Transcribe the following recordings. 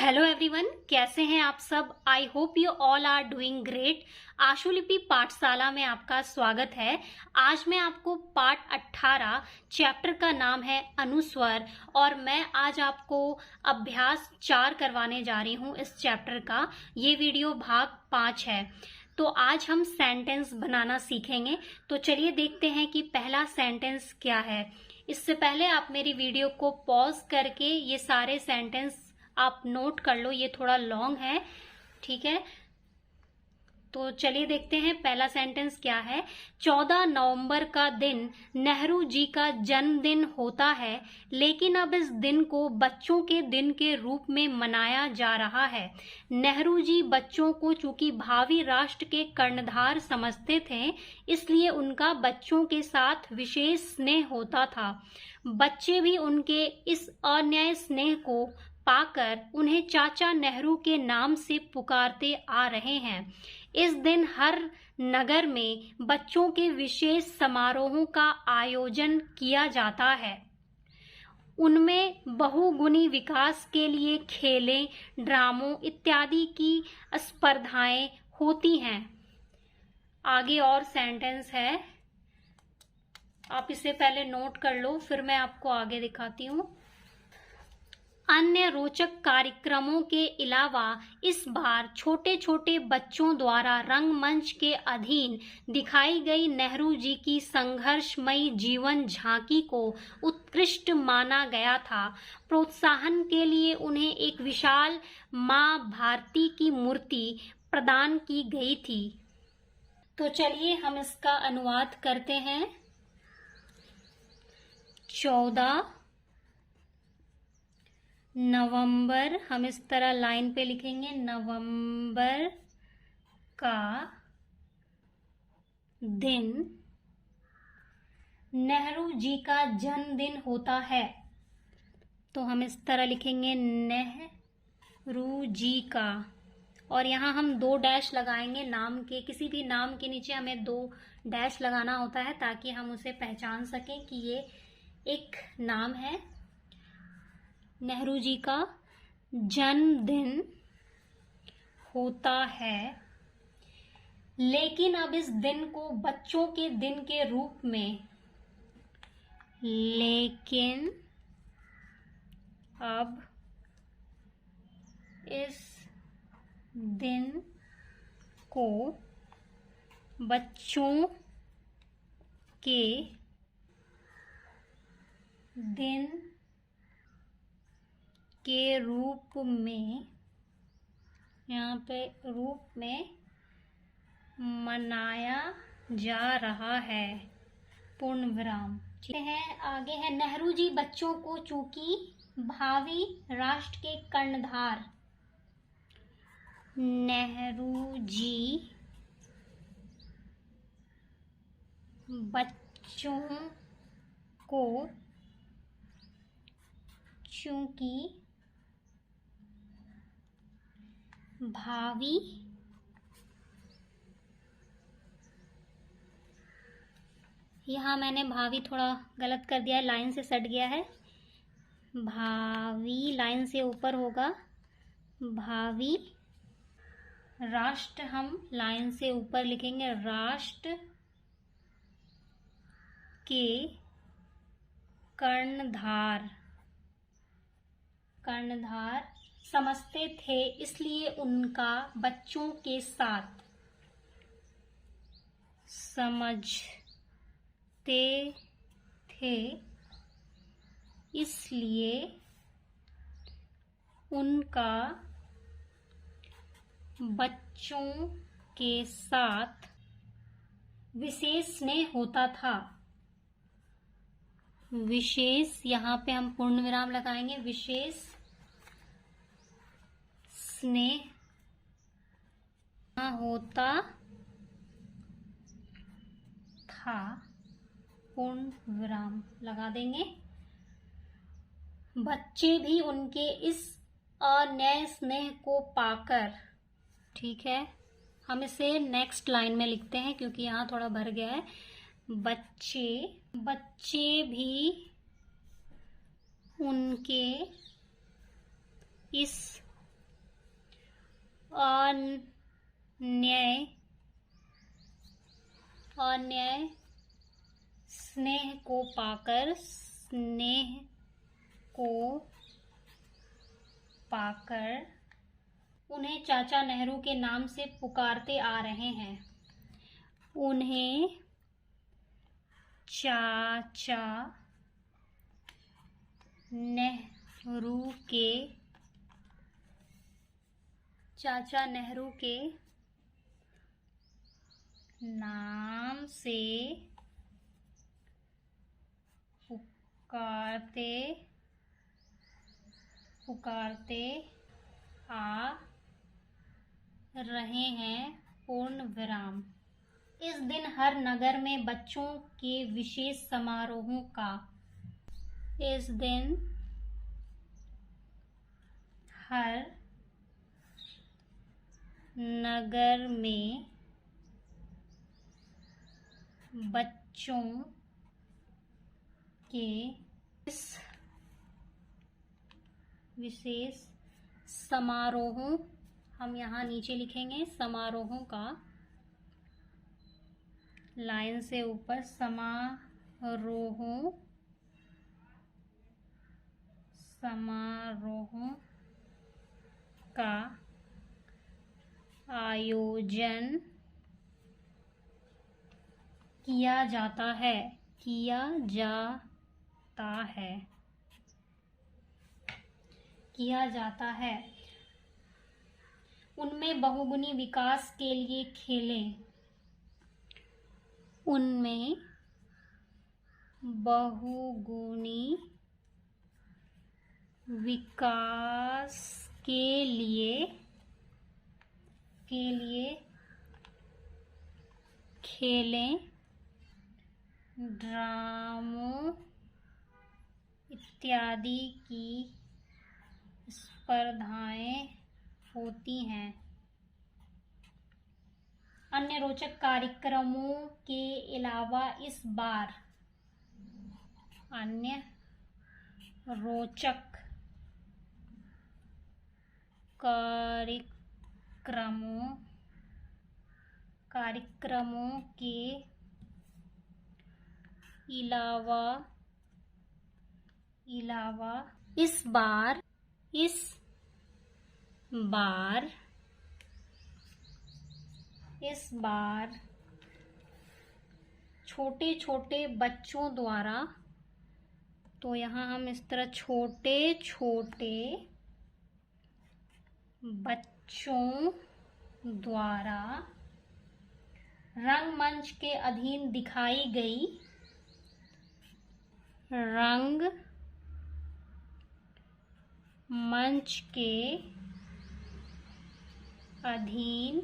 Hello everyone, कैसे हैं आप सब। I hope you all are doing great. आशुलिपि पाठशाला में आपका स्वागत है। आज मैं आपको पाठ 18 चैप्टर का नाम है अनुस्वर और मैं आज आपको अभ्यास 4 करवाने जा रही हूं इस चैप्टर का। ये वीडियो भाग 5 है। तो आज हम सेंटेंस बनाना सीखेंगे। तो चलिए देखते हैं कि पहला सेंटेंस क्या है। इससे पहले आप मेरी वीडियो को पॉज करके ये सारे सेंटेंस आप नोट कर लो, ये थोड़ा लॉन्ग है, ठीक है। तो चलिए देखते हैं पहला सेंटेंस क्या है। 14 नवंबर का दिन नेहरू जी का जन्मदिन होता है, लेकिन अब इस दिन को बच्चों के दिन के रूप में मनाया जा रहा है। नेहरू जी बच्चों को चूंकि भावी राष्ट्र के कर्णधार समझते थे, इसलिए उनका बच्चों के साथ विशेष स्नेह होता था। बच्चे भी उनके इस अन्याय स्नेह को पाकर उन्हें चाचा नेहरू के नाम से पुकारते आ रहे हैं। इस दिन हर नगर में बच्चों के विशेष समारोहों का आयोजन किया जाता है। उनमें बहुगुणी विकास के लिए खेलें, ड्रामों इत्यादि की स्पर्धाएं होती हैं। आगे और सेंटेंस है, आप इसे पहले नोट कर लो, फिर मैं आपको आगे दिखाती हूँ। अन्य रोचक कार्यक्रमों के अलावा इस बार छोटे छोटे बच्चों द्वारा रंगमंच के अधीन दिखाई गई नेहरू जी की संघर्षमयी जीवन झांकी को उत्कृष्ट माना गया था। प्रोत्साहन के लिए उन्हें एक विशाल मां भारती की मूर्ति प्रदान की गई थी। तो चलिए हम इसका अनुवाद करते हैं। 14 नवंबर, हम इस तरह लाइन पे लिखेंगे, नवंबर का दिन नेहरू जी का जन्मदिन होता है। तो हम इस तरह लिखेंगे नेहरू जी का, और यहाँ हम 2 डैश लगाएंगे नाम के, किसी भी नाम के नीचे हमें 2 डैश लगाना होता है ताकि हम उसे पहचान सकें कि ये एक नाम है। नेहरू जी का जन्मदिन होता है, लेकिन अब इस दिन को बच्चों के दिन के रूप में, लेकिन अब इस दिन को बच्चों के दिन के रूप में, यहाँ पे रूप में मनाया जा रहा है, पूर्ण विराम। ठीक है, आगे है नेहरू जी बच्चों को चूंकि भावी राष्ट्र के कर्णधार, नेहरू जी बच्चों को चूंकि भावी यहाँ मैंने भावी थोड़ा गलत कर दिया है, लाइन से सट गया है। भावी लाइन से ऊपर होगा, भावी राष्ट्र हम लाइन से ऊपर लिखेंगे, राष्ट्र के कर्णधार समझते थे, इसलिए उनका बच्चों के साथ, समझते थे इसलिए उनका बच्चों के साथ विशेष स्नेह होता था। विशेष, यहाँ पे हम पूर्ण विराम लगाएंगे, विशेष स्नेह होता था, पूर्ण विराम लगा देंगे। बच्चे भी उनके इस अनन्य स्नेह को पाकर, ठीक है, हम इसे नेक्स्ट लाइन में लिखते हैं क्योंकि यहाँ थोड़ा भर गया है। बच्चे भी उनके इस अन्याय अन्याय स्नेह को पाकर, स्नेह को पाकर उन्हें चाचा नेहरू के नाम से पुकारते आ रहे हैं। उन्हें चाचा नेहरू के नाम से पुकारते आ रहे हैं, पूर्ण विराम। इस दिन हर नगर में बच्चों के विशेष समारोहों का इस दिन हर नगर में बच्चों के विशेष समारोहों, हम यहाँ नीचे लिखेंगे समारोहों का, लाइन से ऊपर, समारोहों का आयोजन किया जाता है। उनमें बहुगुणी विकास के लिए खेलें। उनमें बहुगुणी विकास के लिए खेलें, ड्रामों इत्यादि की स्पर्धाएं होती हैं। अन्य रोचक कार्यक्रमों के अलावा इस बार अन्य रोचक कार्यक्रमों के अलावा इस बार छोटे छोटे बच्चों द्वारा, तो यहाँ हम इस तरह छोटे छोटे बच्चों द्वारा रंगमंच के अधीन दिखाई गई रंगमंच के अधीन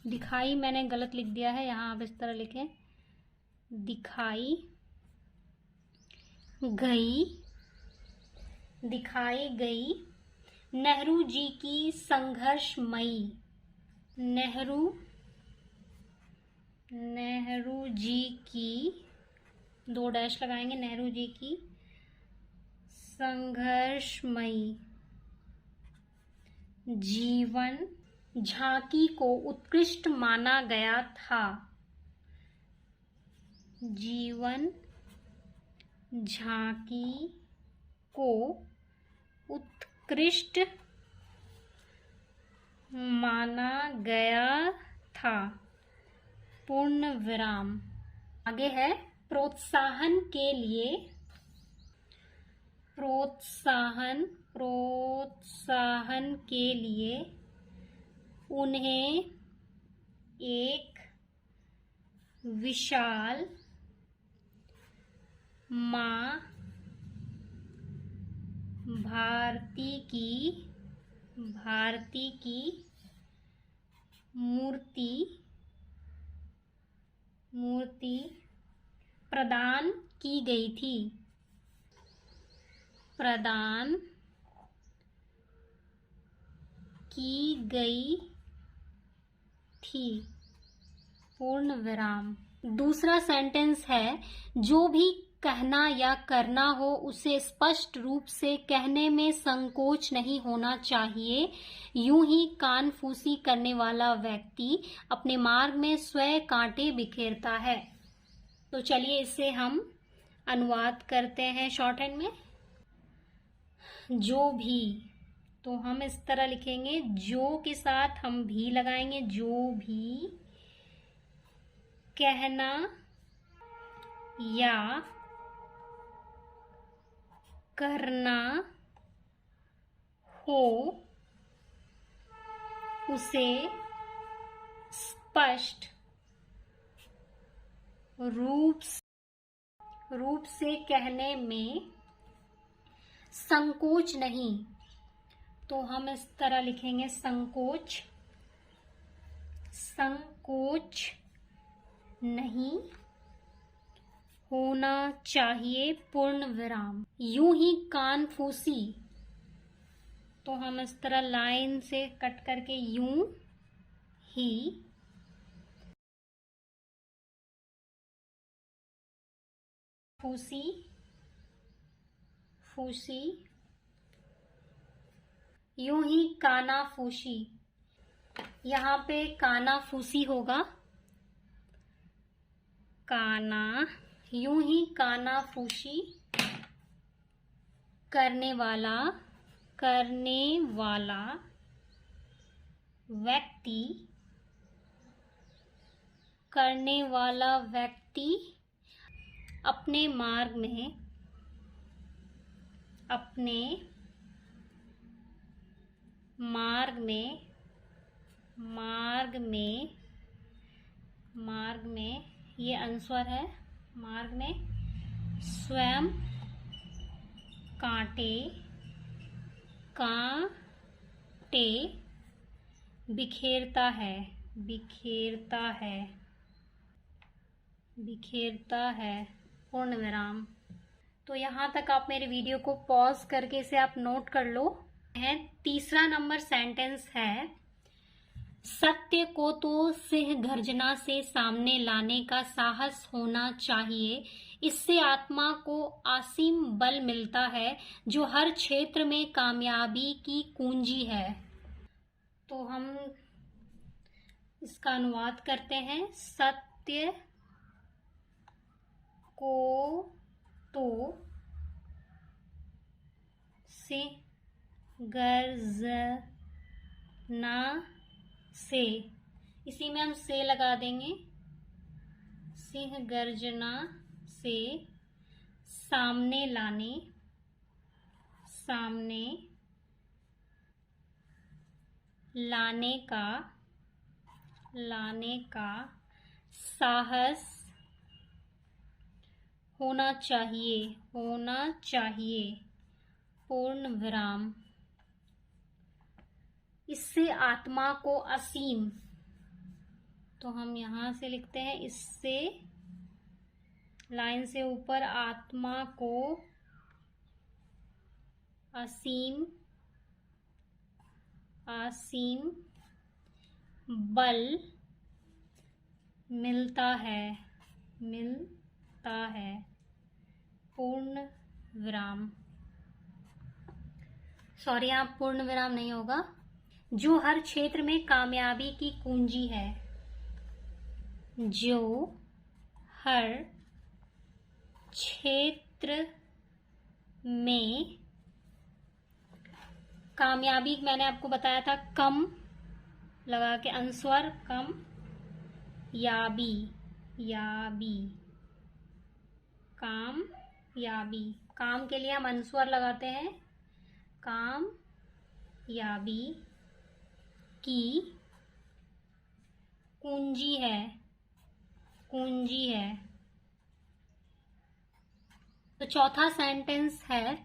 दिखाई मैंने गलत लिख दिया है, यहाँ आप इस तरह लिखें, दिखाई गई नेहरू जी की संघर्षमयी, नेहरू जी की, 2 डैश लगाएंगे, नेहरू जी की संघर्षमयी जीवन झांकी को उत्कृष्ट माना गया था। जीवन झांकी को उत्कृष्ट माना गया था, पूर्ण विराम। आगे है प्रोत्साहन के लिए, प्रोत्साहन के लिए उन्हें एक विशाल मां भारती की मूर्ति प्रदान की गई थी। प्रदान की गई थी, पूर्ण विराम। दूसरा सेंटेंस है, जो भी कहना या करना हो उसे स्पष्ट रूप से कहने में संकोच नहीं होना चाहिए। यूं ही कानफूसी करने वाला व्यक्ति अपने मार्ग में स्वयं कांटे बिखेरता है। तो चलिए इसे हम अनुवाद करते हैं शॉर्ट हैंड में। जो भी, तो हम इस तरह लिखेंगे, जो के साथ हम भी लगाएंगे, जो भी कहना या करना हो उसे स्पष्ट रूप से कहने में संकोच नहीं, तो हम इस तरह लिखेंगे, संकोच नहीं होना चाहिए, पूर्ण विराम। यूं ही कानफूसी, तो हम इस तरह लाइन से कट करके यूं ही फूसी, यूं ही कानाफूसी, यहाँ पे कानाफूसी होगा, यूं ही कानाफूसी करने वाला व्यक्ति अपने मार्ग में ये अनुस्वार है, मार्ग में स्वयं कांटे बिखेरता है, पूर्ण विराम। तो यहाँ तक आप मेरे वीडियो को पॉज करके इसे आप नोट कर लो। तीसरा नंबर सेंटेंस है, सत्य को तो सिंह गर्जना से सामने लाने का साहस होना चाहिए। इससे आत्मा को असीम बल मिलता है, जो हर क्षेत्र में कामयाबी की कुंजी है। तो हम इसका अनुवाद करते हैं, सत्य को तो सिंह गर्जना से, इसी में हम से लगा देंगे, सिंह गर्जना से सामने लाने का साहस होना चाहिए, पूर्ण विराम। इससे आत्मा को असीम, तो हम यहां से लिखते हैं, इससे लाइन से ऊपर आत्मा को असीम बल मिलता है, पूर्ण विराम। सॉरी, यहाँ पूर्ण विराम नहीं होगा, जो हर क्षेत्र में कामयाबी की कुंजी है, जो हर क्षेत्र में कामयाबी, मैंने आपको बताया था कम लगा के अनुस्वार, कम याबी, काम के लिए हम अनुस्वार लगाते हैं, काम याबी की कुंजी है। तो चौथा सेंटेंस है,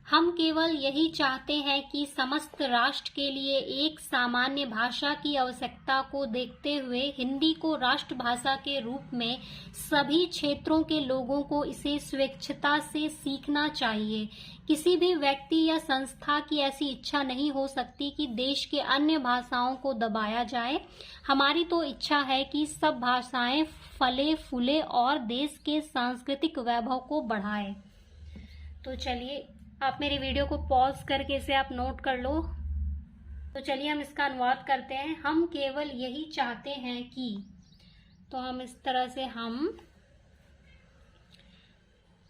हम केवल यही चाहते हैं कि समस्त राष्ट्र के लिए एक सामान्य भाषा की आवश्यकता को देखते हुए हिंदी को राष्ट्रभाषा के रूप में सभी क्षेत्रों के लोगों को इसे स्वेच्छता से सीखना चाहिए। किसी भी व्यक्ति या संस्था की ऐसी इच्छा नहीं हो सकती कि देश के अन्य भाषाओं को दबाया जाए। हमारी तो इच्छा है कि सब भाषाएं फले फूले और देश के सांस्कृतिक वैभव को बढ़ाए। तो चलिए, आप मेरी वीडियो को पॉज करके इसे आप नोट कर लो। तो चलिए हम इसका अनुवाद करते हैं। हम केवल यही चाहते हैं कि, तो हम इस तरह से, हम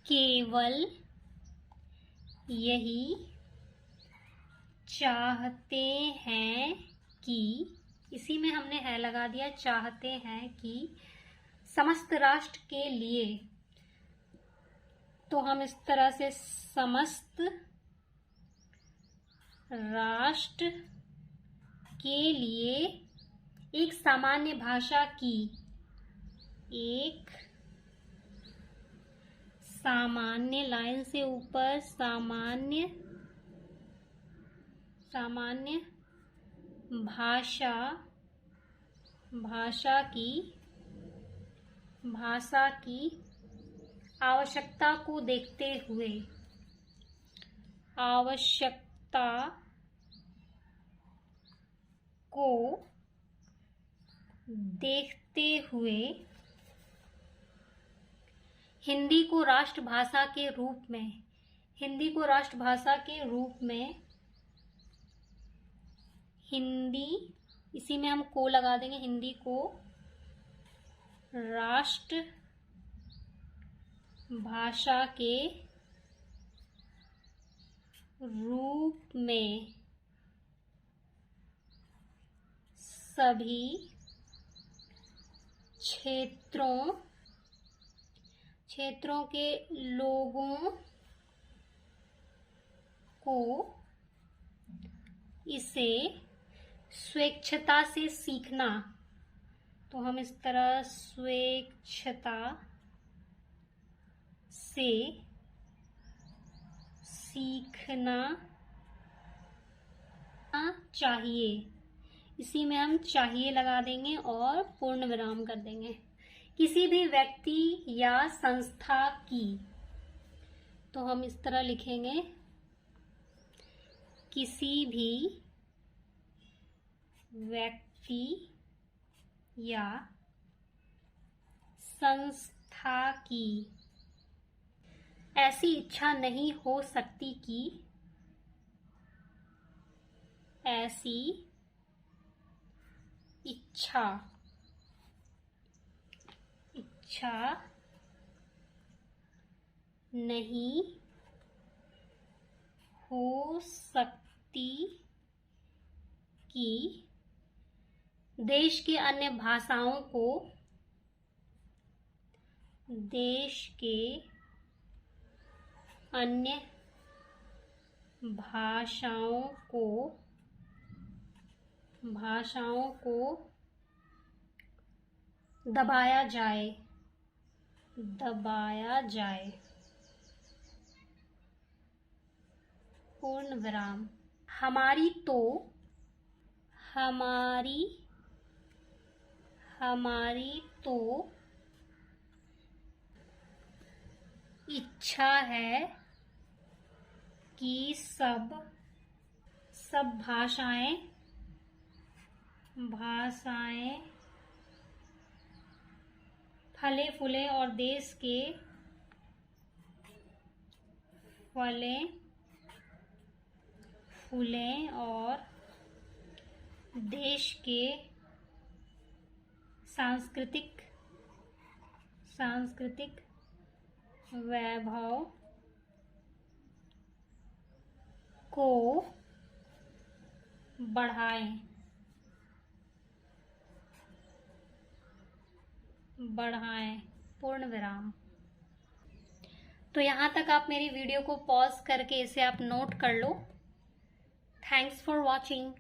केवल यही चाहते हैं कि, इसी में हमने है लगा दिया, चाहते हैं कि समस्त राष्ट्र के लिए, तो हम इस तरह से समस्त राष्ट्र के लिए एक सामान्य भाषा की, एक सामान्य, लाइन से ऊपर, सामान्य भाषा की आवश्यकता को देखते हुए, हिंदी को राष्ट्रभाषा के रूप में, हिंदी, इसी में हम को लगा देंगे, हिंदी को राष्ट्र भाषा के रूप में सभी क्षेत्रों के लोगों को इसे स्वेच्छता से सीखना, तो हम इस तरह स्वेच्छता से सीखना चाहिए। इसी में हम चाहिए लगा देंगे और पूर्ण विराम कर देंगे। किसी भी व्यक्ति या संस्था की, तो हम इस तरह लिखेंगे, किसी भी व्यक्ति या संस्था की ऐसी इच्छा नहीं हो सकती कि, ऐसी इच्छा नहीं हो सकती कि देश के अन्य भाषाओं को दबाया जाए। पूर्ण विराम। हमारी तो इच्छा है कि सब भाषाएं फले फूले और देश के सांस्कृतिक वैभव को बढ़ाएं। पूर्ण विराम। तो यहाँ तक आप मेरी वीडियो को पॉज करके इसे आप नोट कर लो। Thanks for watching.